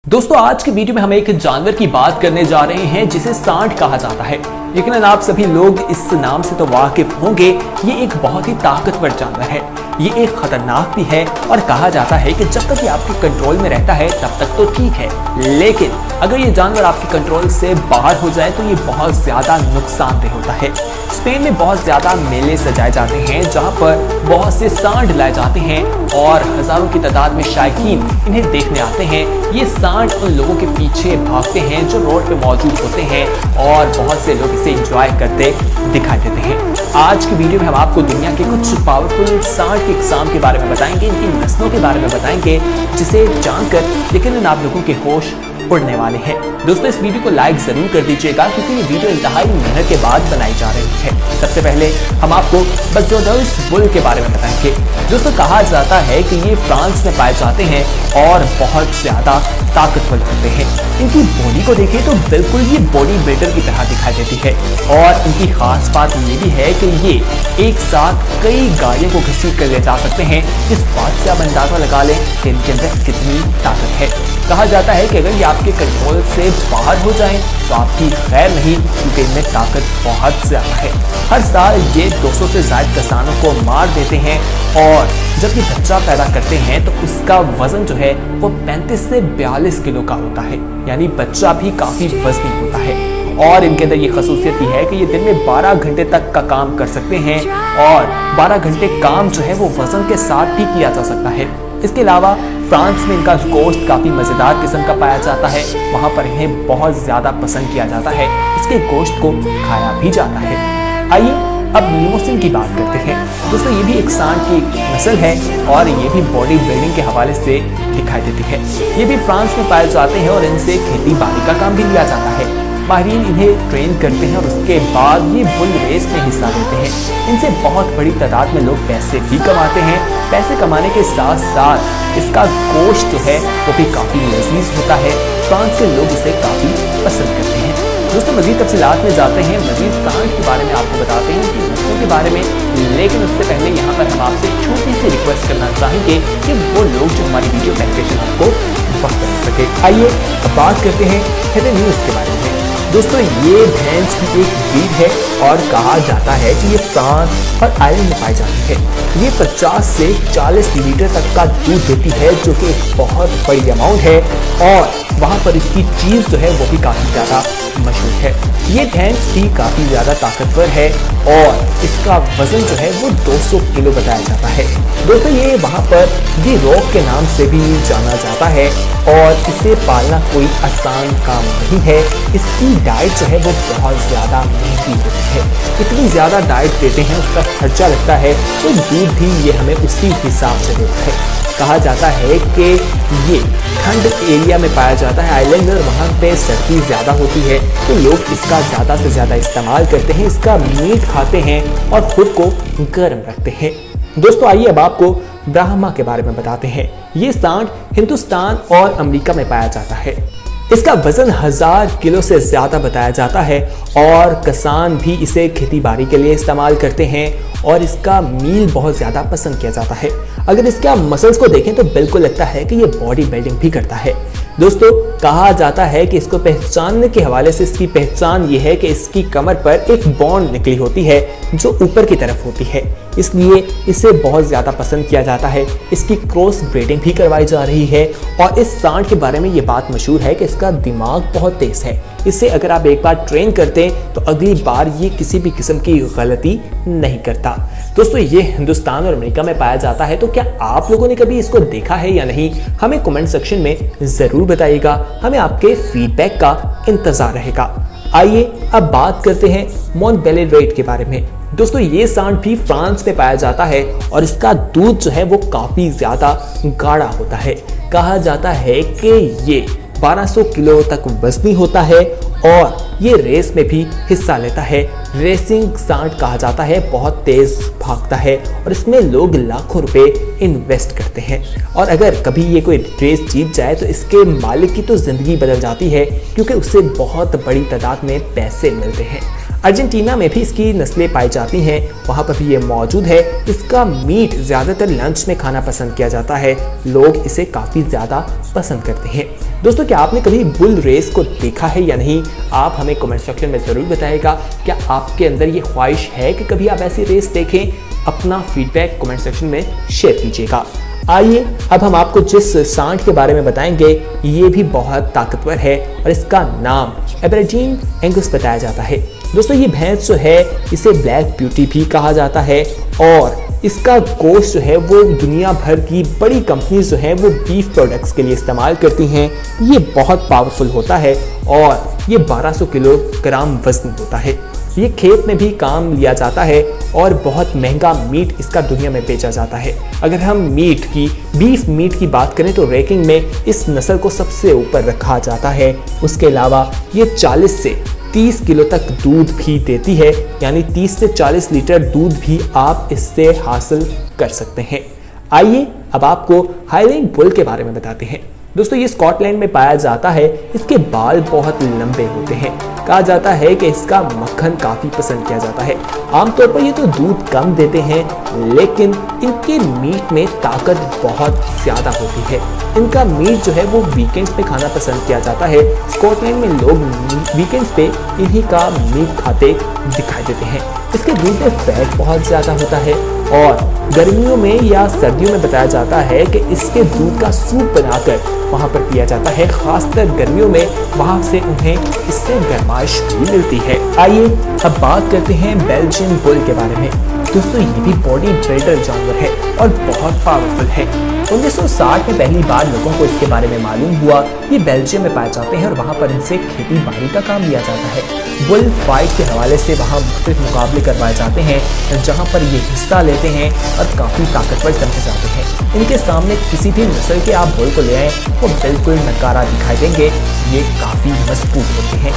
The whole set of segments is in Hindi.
दोस्तों आज की वीडियो में हम एक जानवर की बात करने जा रहे हैं जिसे सांड कहा जाता है। लेकिन आप सभी लोग इस नाम से तो वाकिफ होंगे। ये एक बहुत ही ताकतवर जानवर है। ये एक खतरनाक भी है और कहा जाता है कि जब तक ये आपके कंट्रोल में रहता है तब तक तो ठीक है, लेकिन अगर ये जानवर आपके कंट्रोल से बाहर हो जाए तो ये बहुत ज्यादा नुकसानदेह होता है। स्पेन में बहुत ज्यादा मेले सजाए जाते हैं जहां पर बहुत से सांड लाए जाते हैं और हजारों की तादाद में शायकीन इन्हें देखने आते हैं। ये सांड उन लोगों के पीछे भागते हैं जो रोड पे मौजूद होते हैं और बहुत से लोग इसे एंजॉय करते दिखाई देते हैं। आज की वीडियो में हम आपको दुनिया के कुछ पावरफुल सांड की इकसाम के बारे में बताएंगे, इनकी नस्लों के बारे में बताएंगे, जिसे जानकर यकीनन आप लोगों के होश उड़ने वाले हैं। दोस्तों इस वीडियो को लाइक जरूर कर दीजिएगा क्योंकि ये वीडियो इंतहाई मेहनत के बाद बनाई जा रही है। सबसे पहले हम आपको बज़ोडर्स बुल के बारे में बताएंगे। दोस्तों कहा जाता है कि ये फ्रांस में पाए जाते हैं और बहुत ज्यादा ताकतवर होते हैं। इनकी बॉडी को देखें तो बिल्कुल ये बॉडी बिल्डर की तरह दिखाई देती है और इनकी खास बात ये भी है कि ये एक साथ कई गायों को घसीट कर ले जा सकते हैं। इस बात से आप अंदाजा लगा लें कि इनके अंदर कितनी ताकत है। कहा जाता है कि अगर ये आपके कंट्रोल से बाहर हो जाएं तो आपकी खैर नहीं, क्योंकि इनमें ताकत बहुत ज्यादा है। हर साल ये 200 से ज्यादा किसानों को मार देते हैं और जब ये बच्चा पैदा करते हैं तो उसका वजन जो है वो 35 से 42 किलो का होता है, यानी बच्चा भी काफी वजनी होता है। और इनके अंदर ये खसूसियत है कि ये दिन में 12 घंटे तक का काम कर सकते हैं और 12 घंटे काम जो है वो वजन के साथ भी किया जा सकता है। इसके अलावा फ्रांस में इनका गोश्त काफी मजेदार किस्म का पाया जाता है। वहां पर इन्हें बहुत ज्यादा पसंद किया जाता है। इसके गोश्त को खाया भी जाता है। आइए अब लिमोसिन की बात करते हैं। दोस्तों ये भी एक सांड की नस्ल है और ये भी बॉडी बिल्डिंग के हवाले से दिखाई देती है। ये भी फ्रांस में पाए जाते हैं और इनसे खेती बाड़ी का काम भी लिया जाता है। माहिरीन इन्हें ट्रेन करते हैं और उसके बाद ये बुल रेस में हिस्सा लेते हैं। इनसे बहुत बड़ी तादाद में लोग पैसे भी कमाते हैं। पैसे कमाने के साथ साथ इसका गोश्त जो है वो भी काफ़ी लजीज होता है। फ्रांस के लोग इसे काफ़ी पसंद करते हैं। दोस्तों मजीद तफसीलात में जाते हैं, मजीद सांड के बारे में आपको बताते हैं, उनकी नस्लों के बारे में, लेकिन उससे पहले यहाँ पर हम आपसे छोटी सी रिक्वेस्ट करना चाहेंगे कि वो लोग जो हमारी वीडियो पेनिट्रेशन आपको वक्त कर सके। आइए अब बात करते हैं हेदर न्यूज़ के बारे में। दोस्तों ये भैंस की एक ब्रीड है और कहा जाता है कि ये फ्रांस और आयरलैंड में पाई जाती है। ये 50 से 40 लीटर तक का दूध देती है, जो कि एक बहुत बड़ी अमाउंट है और वहाँ पर इसकी चीज़ जो है वो भी काफ़ी ज़्यादा मशहूर है। ये भैंस भी काफ़ी ज़्यादा ताकतवर है और इसका वजन जो है वो 200 किलो बताया जाता है। दोस्तों ये वहाँ पर दी रॉक के नाम से भी जाना जाता है और इसे पालना कोई आसान काम नहीं है। इसकी डाइट जो है वो बहुत ज़्यादा महंगी होती है। इतनी ज़्यादा डाइट देते हैं, उसका खर्चा लगता है, तो दूध भी ये हमें उसी हिसाब से देता है। कहा जाता है कि ये ठंड एरिया में पाया जाता है, आइलैंड, और वहाँ पे सर्दी ज़्यादा होती है तो लोग इसका ज़्यादा से ज़्यादा इस्तेमाल करते हैं, इसका मीट खाते हैं और ख़ुद को गर्म रखते हैं। दोस्तों आइए अब आपको ब्राह्मा के बारे में बताते हैं। ये सांड हिंदुस्तान और अमेरिका में पाया जाता है। इसका वजन 1000 किलो से ज़्यादा बताया जाता है और किसान भी इसे खेती बाड़ी के लिए इस्तेमाल करते हैं और इसका मील बहुत ज़्यादा पसंद किया जाता है। अगर इसके आप मसल्स को देखें तो बिल्कुल लगता है कि ये बॉडी बिल्डिंग भी करता है। दोस्तों कहा जाता है कि इसको पहचानने के हवाले से इसकी पहचान ये है कि इसकी कमर पर एक बॉन्ड निकली होती है जो ऊपर की तरफ होती है, इसलिए इसे बहुत ज़्यादा पसंद किया जाता है। इसकी क्रॉस ब्रीडिंग भी करवाई जा रही है और इस सांड के बारे में ये बात मशहूर है कि इसका दिमाग बहुत तेज है। इसे अगर आप एक बार ट्रेन करते हैं तो अगली बार ये किसी भी किस्म की गलती नहीं करता। दोस्तों ये हिंदुस्तान और अमेरिका में पाया जाता है, तो क्या आप लोगों ने कभी इसको देखा है या नहीं, हमें कमेंट सेक्शन में ज़रूर बताइएगा। हमें आपके फीडबैक का इंतज़ार रहेगा। आइए अब बात करते हैं मोंटबेलिरेट के बारे में। दोस्तों ये सांड भी फ्रांस में पाया जाता है और इसका दूध जो है वो काफ़ी ज़्यादा गाढ़ा होता है। कहा जाता है कि ये 1200 किलो तक वजनी होता है और ये रेस में भी हिस्सा लेता है। रेसिंग सांड कहा जाता है, बहुत तेज भागता है और इसमें लोग लाखों रुपए इन्वेस्ट करते हैं और अगर कभी ये कोई रेस जीत जाए तो इसके मालिक की तो ज़िंदगी बदल जाती है, क्योंकि उससे बहुत बड़ी तादाद में पैसे मिलते हैं। अर्जेंटीना में भी इसकी नस्लें पाई जाती हैं, वहाँ पर भी ये मौजूद है। इसका मीट ज़्यादातर लंच में खाना पसंद किया जाता है, लोग इसे काफ़ी ज़्यादा पसंद करते हैं। दोस्तों क्या आपने कभी बुल रेस को देखा है या नहीं, आप हमें कमेंट सेक्शन में ज़रूर बताइएगा। क्या आपके अंदर ये ख्वाहिश है कि कभी आप ऐसी रेस देखें? अपना फीडबैक कमेंट सेक्शन में शेयर कीजिएगा। आइए अब हम आपको जिस सांड के बारे में बताएंगे ये भी बहुत ताकतवर है और इसका नाम एबरडीन एंगस बताया जाता है। दोस्तों ये भैंस जो है इसे ब्लैक ब्यूटी भी कहा जाता है और इसका गोश्त जो है वो दुनिया भर की बड़ी कंपनीज जो है वो बीफ प्रोडक्ट्स के लिए इस्तेमाल करती हैं। ये बहुत पावरफुल होता है और ये 1200 किलोग्राम वजन होता है। ये खेत में भी काम लिया जाता है और बहुत महंगा मीट इसका दुनिया में बेचा जाता है। अगर हम बीफ मीट की बात करें तो रैंकिंग में इस नस्ल को सबसे ऊपर रखा जाता है। उसके अलावा ये 40 से 30 किलो तक दूध भी देती है, यानी 30 से 40 लीटर दूध भी आप इससे हासिल कर सकते हैं। आइए अब आपको हाईलैंड बुल के बारे में बताते हैं। दोस्तों ये स्कॉटलैंड में पाया जाता है। इसके बाल बहुत लंबे होते हैं। कहा जाता है कि इसका मक्खन काफी पसंद किया जाता है। आमतौर पर ये तो दूध कम देते हैं, लेकिन इनके मीट में ताकत बहुत ज्यादा होती है। इनका मीट जो है वो वीकेंड्स पे खाना पसंद किया जाता है। स्कॉटलैंड में लोग वीकेंड्स पे इन्हीं का मीट खाते दिखाई देते हैं। इसके दूध में फैट बहुत ज्यादा होता है और गर्मियों में या सर्दियों में बताया जाता है कि इसके दूध का सूप बनाकर वहाँ पर पिया जाता है। खासकर गर्मियों में वहाँ से उन्हें इससे गर्माइश भी मिलती है। आइए अब बात करते हैं बेल्जियन बुल के बारे में। दोस्तों ये भी बॉडी बिल्डर जानवर है और बहुत पावरफुल है। 1960 में पहली बार लोगों को इसके बारे में मालूम हुआ। ये बेल्जियम में पाए जाते हैं और वहाँ पर इनसे खेती बाड़ी का काम लिया जाता है। बुल फाइट के हवाले से वहाँ मुख्तलिफ मुकाबले करवाए जाते हैं जहाँ पर ये हिस्सा लेते हैं और काफ़ी ताकतवर समझे जाते हैं। इनके सामने किसी भी नस्ल के आप बुल को ले आए वो बिल्कुल नकारा दिखाई देंगे। ये काफ़ी मजबूत होते हैं।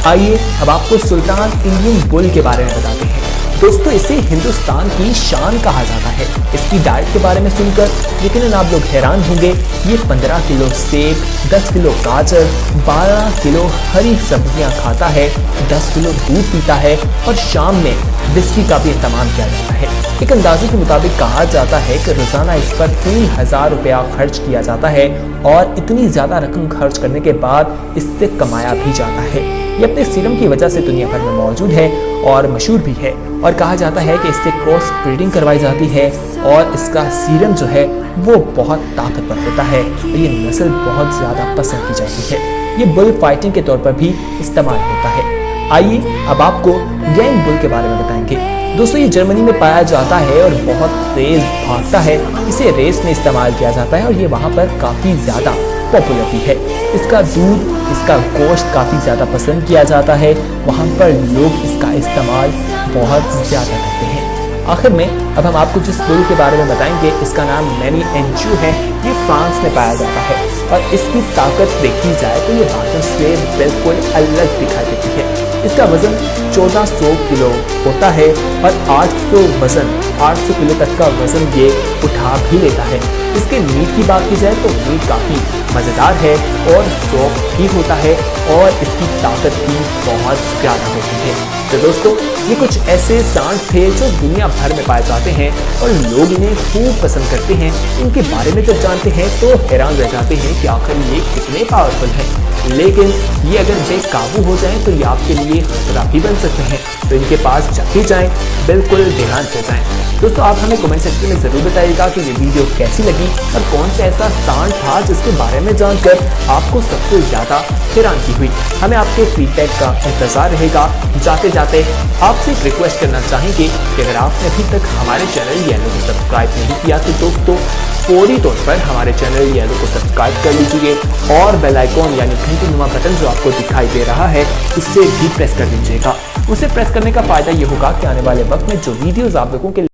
आइए अब आपको सुल्तान इंडियन बुल के बारे में बताते हैं। दोस्तों इसे हिंदुस्तान की शान कहा जाता है। इसकी डाइट के बारे में सुनकर यकीनन आप लोग हैरान होंगे। ये 15 किलो सेब, 10 किलो गाजर, 12 किलो हरी सब्जियां खाता है, 10 किलो दूध पीता है और शाम में बिस्किट का भी इस्तेमाल किया जाता है। एक अंदाजे के मुताबिक कहा जाता है कि रोजाना इस पर 3000 रुपया खर्च किया जाता है और इतनी ज्यादा रकम खर्च करने के बाद इससे कमाया भी जाता है। ये अपने सीरम की वजह से दुनिया भर में मौजूद है और मशहूर भी है और कहा जाता है कि इससे क्रॉस ब्रीडिंग करवाई जाती है और इसका सीरम जो है वो बहुत ताकतवर होता है और ये नस्ल बहुत ज़्यादा पसंद की जाती है। ये बुल फाइटिंग के तौर पर भी इस्तेमाल होता है। आइए अब आपको गैंग बुल के बारे में बताएंगे। दोस्तों ये जर्मनी में पाया जाता है और बहुत तेज भागता है। इसे रेस में इस्तेमाल किया जाता है और ये वहाँ पर काफ़ी ज़्यादा पॉपुलर भी है। इसका दूध, इसका गोश्त काफ़ी ज़्यादा पसंद किया जाता है। वहाँ पर लोग इसका इस्तेमाल बहुत ज़्यादा करते हैं। आखिर में अब हम आपको जिस बुल के बारे में बताएंगे इसका नाम मैनी एंजू है। ये फ्रांस में पाया जाता है और इसकी ताकत देखी जाए तो ये बाकी से बिल्कुल अलग दिखाई देती है। इसका वजन 1400 किलो होता है और 800 किलो तक का वजन ये उठा भी लेता है। इसके मीट की बात की जाए तो मीट काफ़ी मज़ेदार है और सॉफ्ट भी होता है और इसकी ताकत भी बहुत ज़्यादा होती है। तो दोस्तों ये कुछ ऐसे सांड थे जो दुनिया भर में पाए जाते हैं और लोग इन्हें खूब पसंद करते हैं। इनके बारे में जब जानते हैं तो हैरान रह जाते हैं कि आखिर ये कितने पावरफुल हैं। लेकिन ये अगर बेकाबू हो जाएं तो ये आपके लिए खतरा भी बन सकते हैं। तो इनके पास जब भी जाएं बिल्कुल ध्यान से जाएं। दोस्तों आप हमें कमेंट सेक्शन में ज़रूर बताइएगा कि ये वीडियो कैसी लगी और कौन सा ऐसा सांड था जिसके बारे में जानकर आपको सबसे ज़्यादा हैरानगी हुई। हमें आपके फीडबैक का इंतज़ार रहेगा। जाते जाते आपसे एक रिक्वेस्ट करना चाहेंगे कि अगर आपने अभी तक हमारे चैनल येलो को सब्सक्राइब नहीं किया तो दोस्तों फौरी तौर पर हमारे चैनल येलो को सब्सक्राइब कर लीजिए और बेल आइकॉन यानी घंटी नुमा बटन जो आपको दिखाई दे रहा है उससे भी प्रेस कर दीजिएगा। उसे प्रेस करने का फायदा ये होगा कि आने वाले वक्त में जो वीडियोस आप लोगों के